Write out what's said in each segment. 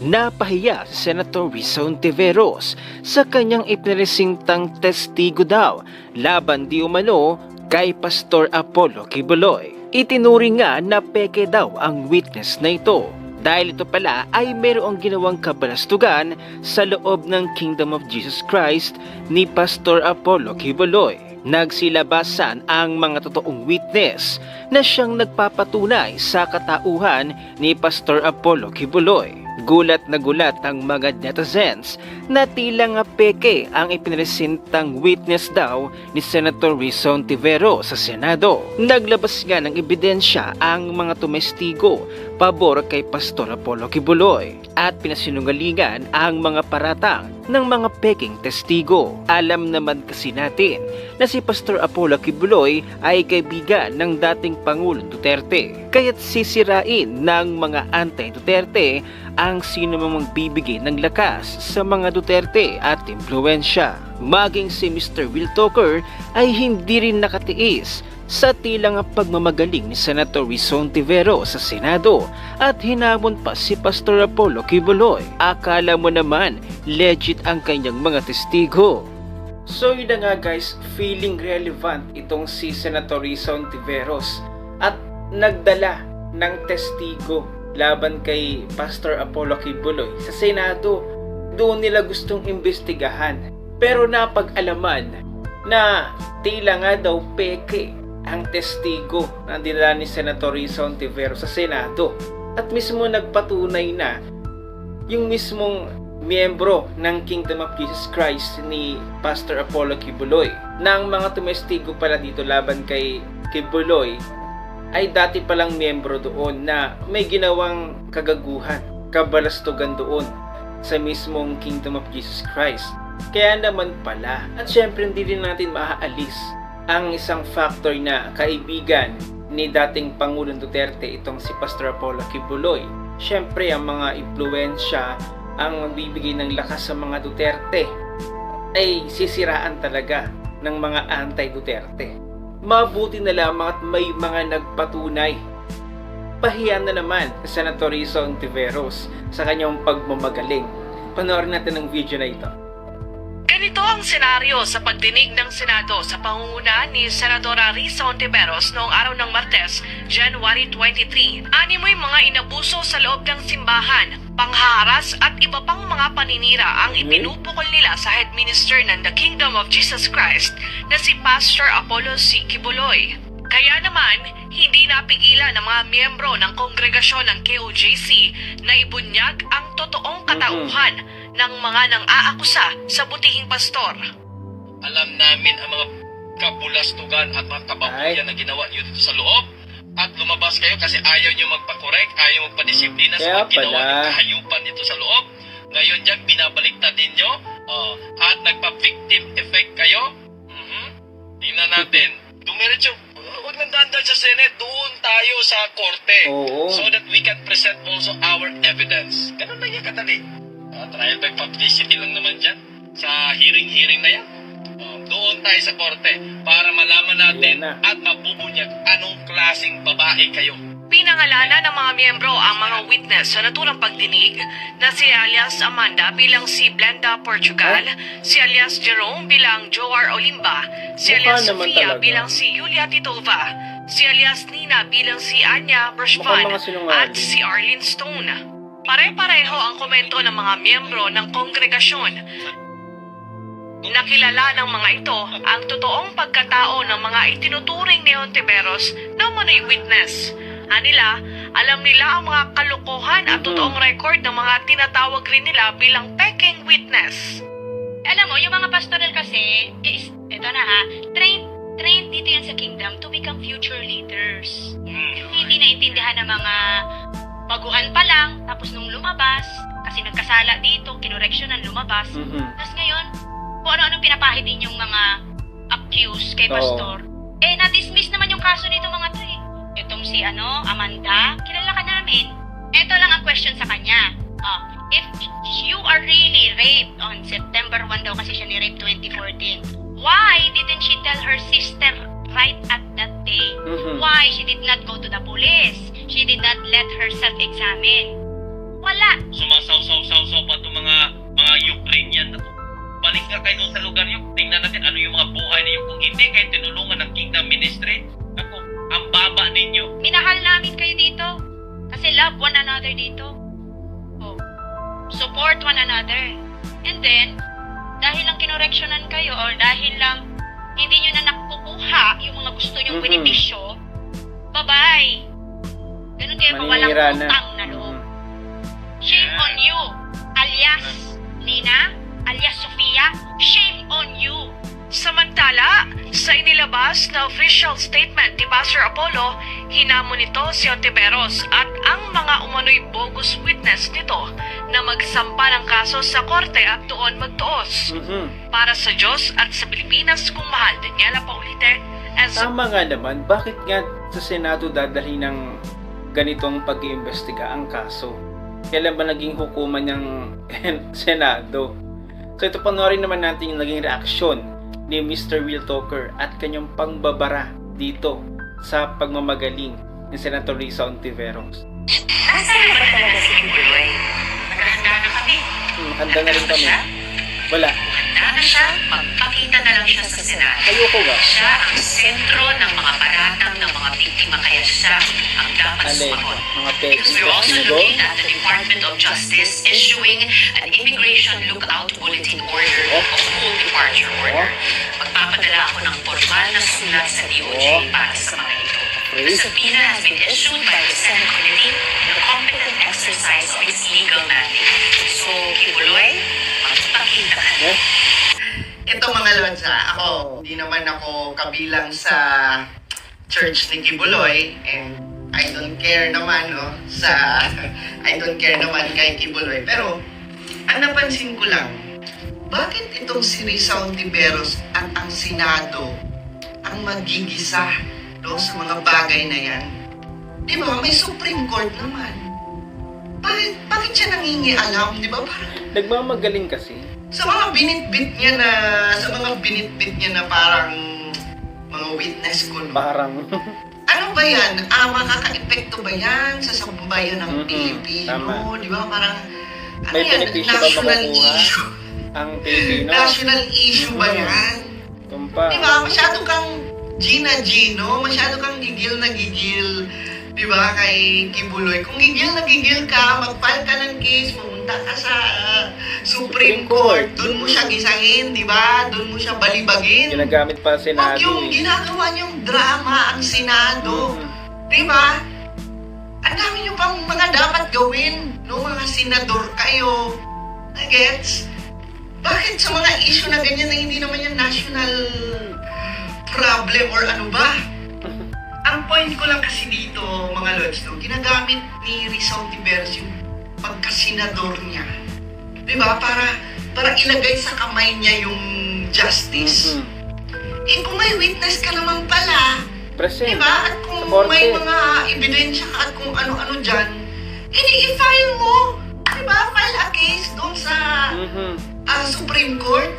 Napahiya si Senator Risa Ontiveros sa kanyang ipinresentang testigo daw laban di umano kay Pastor Apollo Kibuloy. Itinuring nga na peke daw ang witness na ito dahil ito pala ay mayroong ginawang kabalastugan sa loob ng Kingdom of Jesus Christ ni Pastor Apollo Kibuloy. Nagsilabasan ang mga totoong witness na siyang nagpapatunay sa katauhan ni Pastor Apollo Kibuloy. Gulat na gulat ang mga netizens na tila nga peke ang ipinresentang witness daw ni Senator Risa Ontiveros sa Senado. Naglabas nga ng ebidensya ang mga tumestigo pabor kay Pastor Apollo Kibuloy at pinasinungalingan ang mga paratang ng mga peking testigo. Alam naman kasi natin na si Pastor Apollo Kibuloy ay kaibigan ng dating Pangulong Duterte. Kaya't sisirain ng mga anti-Duterte ang sino mang magbibigay ng lakas sa mga Duterte at impluensya. Maging si Mr. Will Tucker ay hindi rin nakatiis sa tilang pagmamagaling ni Senator Risa Ontiveros sa Senado at hinamon pa si Pastor Apollo Kibuloy. Akala mo naman legit ang kanyang mga testigo. So yun na nga guys, feeling relevant itong si Senator Risa Ontiveros at nagdala ng testigo laban kay Pastor Apollo Kibuloy sa Senado. Doon nila gustong imbestigahan pero napag-alaman na tila nga daw peke ang testigo na dinala ni Senator Risa Ontiveros sa Senado at mismo nagpatunay na yung mismong miyembro ng Kingdom of Jesus Christ ni Pastor Apollo Kibuloy. Nang mga tumestigo pala dito laban kay Kibuloy ay dati palang miyembro doon na may ginawang kagaguhan, kabalastugan doon sa mismong Kingdom of Jesus Christ. Kaya naman pala, at syempre hindi rin natin maaalis ang isang factor na kaibigan ni dating Pangulong Duterte itong si Pastor Apollo Kibuloy. Syempre ang mga impluensya ang magbibigay ng lakas sa mga Duterte ay sisiraan talaga ng mga anti-Duterte. Mabuti na lamang at may mga nagpatunay. Pahiya na naman si Senator Risa Ontiveros sa kanyang pagmamagaling. Panoorin natin ang video na ito. Ganito ang senaryo sa pagdinig ng Senado sa pangunguna ni Senadora Risa Ontiveros noong araw ng Martes, January 23. Animoy mga inabuso sa loob ng simbahan, panghaharas at iba pang mga paninira ang ipinupukol nila sa head minister ng The Kingdom of Jesus Christ na si Pastor Apollo C. Kibuloy. Kaya naman, hindi napigilan ng mga miyembro ng kongregasyon ng KOJC na ibunyag ang totoong katauhan ng mga nang-aakusa sa butihing pastor. Alam namin ang mga kabulastugan at mga kababuyan na ginawa niyo dito sa loob at lumabas kayo kasi ayaw niyo magpa-correct, ayaw magpa-disiplina sa mga ginawa niyong kahayupan dito sa loob. Ngayon dyan, binabaliktad ninyo at nagpa-victim effect kayo. Tingnan natin. Dumiretso, huwag nang dandan sa Senate, doon tayo sa korte so that we can present also our evidence. Ganun na yan kadali. Trial by publicity lang naman dyan sa hearing na yan. Doon tayo sa korte para malaman natin at mabubunyag anong klaseng babae kayo. Pinangalanan ng mga miyembro ang mga witness sa naturang pagdinig na si alias Amanda bilang si Blenda Portugal, si alias Jerome bilang Joar Olimba, si alias Sofia bilang si Julia Titova, si alias Nina bilang si Anya Brushvan at si Arlene Stone. Pare-pareho ang komento ng mga miyembro ng kongregasyon. Nakilala ng mga ito ang totoong pagkatao ng mga itinuturing ni Ontiveros na umano'y witness. Anila, alam nila ang mga kalokohan at totoong record ng mga tinatawag rin nila bilang peking witness. Alam mo, yung mga pastoral kasi, ito na trained dito yan sa kingdom to become future leaders. Hindi naintindihan ng mga baguhan pa lang, tapos nung lumabas, kasi nagkasala dito, kinoreksyonan, lumabas. Tapos ngayon, kung ano-anong pinapahid din yung mga accused kay pastor. Na-dismiss naman yung kaso nito mga to eh. Itong si Amanda, kilala ka namin. Ito lang ang question sa kanya. If you are really raped on September 1 daw kasi siya ni-rape 2014, why didn't she tell her sister right at that day? Why she did not go to the police? She did not let herself examine. Wala. Sumasaw sa lugar niyo. Tingnan natin ano yung mga buhay ninyo. Kung hindi kayo tinulungan ng Kingdom Ministry, ako, ang baba ninyo. Minahal namin kayo dito. Kasi love one another dito. Oh. Support one another. And then, dahil lang kinoreksyonan kayo or dahil lang hindi nyo na nakukuha yung mga gusto nyong Mhm. benepisyo, bye-bye. Ganun kayo kawalang Maninira na. utang na loob. Shame on you, alias Nina, alias Sofia. Shame on you. Samantala, sa inilabas na official statement ni Pastor Apollo, hinamon nito si Ontiveros at ang mga umano'y bogus witness nito na magsampa ng kaso sa korte at doon magtuos. Para sa Diyos at sa Pilipinas kung mahal, Daniela Paulite, as Tama nga naman, bakit nga sa Senado dadalhin ng ganitong pag-iimbestiga ang kaso? Kailan ba naging hukuman ng Senado? So ito panoorin naman natin yung naging reaksyon ni Mr. Will Talker at kanyang pangbabara dito sa pagmamagaling ni Senator Risa Ontiveros. Nasaan ba talaga si Kibuloy? Naghahanda na kami. Handa na rin kami. Wala. Handa na siya, magpakita na lang siya sa Senado. Ayoko ba? Siya ang sentro ng mga paratang ng mga biktima, kaya siya ang dapat Alin? sumagot. Mga Because we're also peki. looking at the Department of Justice issuing an immigration lookout bulletin order o full departure order. Magpapadala ako ng formal na sulat sa DOJ para sa mga ito. The subpoena has been issued by the Senate Committee in a competent exercise of its legal mandate. So, Kibuloy, magpakita ka na. Ito mga lods ako, hindi naman ako kabilang sa church ni Kibuloy and I don't care naman I don't care naman kay Kibuloy. Pero ang napansin ko lang, bakit itong si Risa Ontiveros at ang Senado ang magigisa doon sa mga bagay na yan? Di ba? May Supreme Court naman. Bakit siya nangingialam? Di ba? Parang Nagmamagaling kasi. sa mga binitbit niya na parang mga witness ko, no? Parang Ano ba yan? Makaka-epekto ba yan sa sambayan ng Mm-mm, Pilipino? tama. Di ba? Parang, ano May yan? benepisyo ba National makukuha? issue. ang Pilipino. National issue ba yan? Tumpa. Di ba? Masyado kang Gina Gino, masyado kang gigil na gigil, di ba, kay Kibuloy. Kung gigil na gigil ka, mag-file ka ng case, pumunta ka sa Supreme Court, doon mo siya gisahin, di ba? Doon mo siya balibagin. Ginagamit pa sa Senado. Huwag yung ginagawa niyong drama ang Senado. Di ba? Ang dami niyo pang mga dapat gawin, no? Mga senador kayo. Gets? Bakit sa mga issue na ganyan na hindi naman yan national problem or ano ba? Ang point ko lang kasi dito, mga lods, no? Ginagamit ni Risa Ontiveros yung pagkasenador niya. Di ba? Para ilagay sa kamay niya yung justice. Eh kung may witness ka naman pala, Present. diba? At kung Sa korte. may mga ebidensya ka at kung ano-ano dyan, edi i-file mo. Diba? File a case doon sa Supreme Court.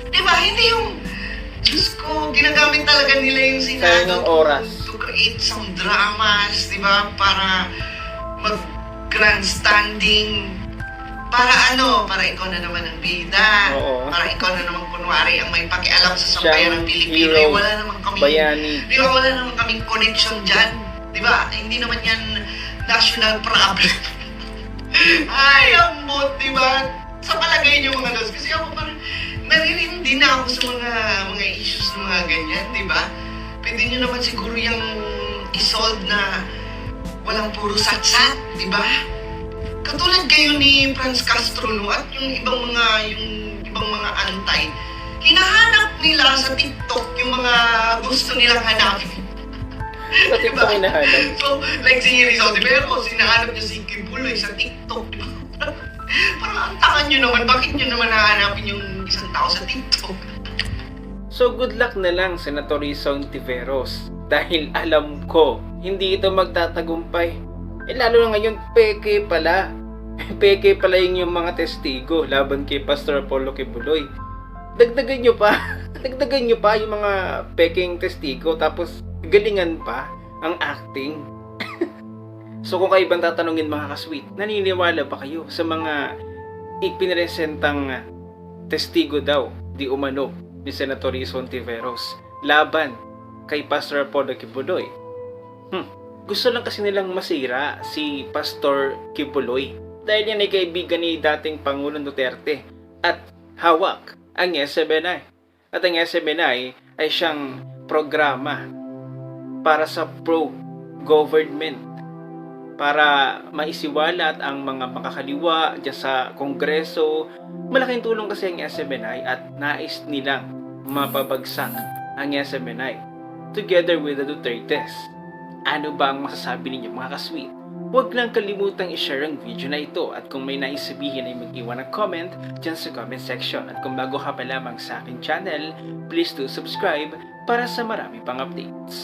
Diba? Hindi yung, Diyos ko, ginagamit talaga nila yung Sayang Senado ng oras. to create some dramas, diba? Para mag-grandstanding. Para ano? Para ikaw na naman ang bida. Oo. Para ikaw na naman kunwari ang may pakialam sa Siya sambayan ang ng Pilipino. hero. Wala naman kami. Bayani. Di ba wala naman kaming connection dyan? Di ba? Hindi naman yan national problem. Ay, ambot, di ba? Sa palagay niyo mga lods. Kasi ako parang naririndi na ako sa mga issues ng mga ganyan, di ba? Pwede niyo naman siguro yung isolve na walang puro satsat, di ba? Katulad kayo ni Franz Castro, no? At yung ibang mga antay, hinahanap nila sa TikTok yung mga gusto nilang hanapin. Sa TikTok hinahanap. So, like si Rizal de Veros, hinahanap niya si Kibuloy sa TikTok. Parang ang tangan nyo naman, bakit nyo naman hahanapin yung isang tao sa TikTok? So good luck na lang, Senator Risa Ontiveros. Dahil alam ko, hindi ito magtatagumpay. Eh lalo na ngayon, peke pala. Peke pala yung mga testigo laban kay Pastor Apollo Kibuloy. Dagdagan nyo pa. Dagdagan nyo pa yung mga peking testigo. Tapos galingan pa ang acting. So kung kayo bang tatanungin mga kasweet, naniniwala ba kayo sa mga ipinresentang testigo daw di umano ni Senator Risa Hontiveros laban kay Pastor Apollo Kibuloy. Gusto lang kasi nilang masira si Pastor Kibuloy dahil yan ay kaibigan ni dating Pangulong Duterte at hawak ang SMNI. At ang SMNI ay siyang programa para sa pro-government, para maisiwalat ang mga makakaliwa dyan sa Kongreso. Malaking tulong kasi ang SMNI at nais nilang mapabagsak ang SMNI together with the Dutertes. Ano ba ang masasabi ninyo mga kasweet? Huwag lang kalimutang i-share ang video na ito at kung may nais sabihin ay mag-iwan ng comment dyan sa comment section. At kung bago ka pa lamang sa aking channel, please do subscribe para sa marami pang updates.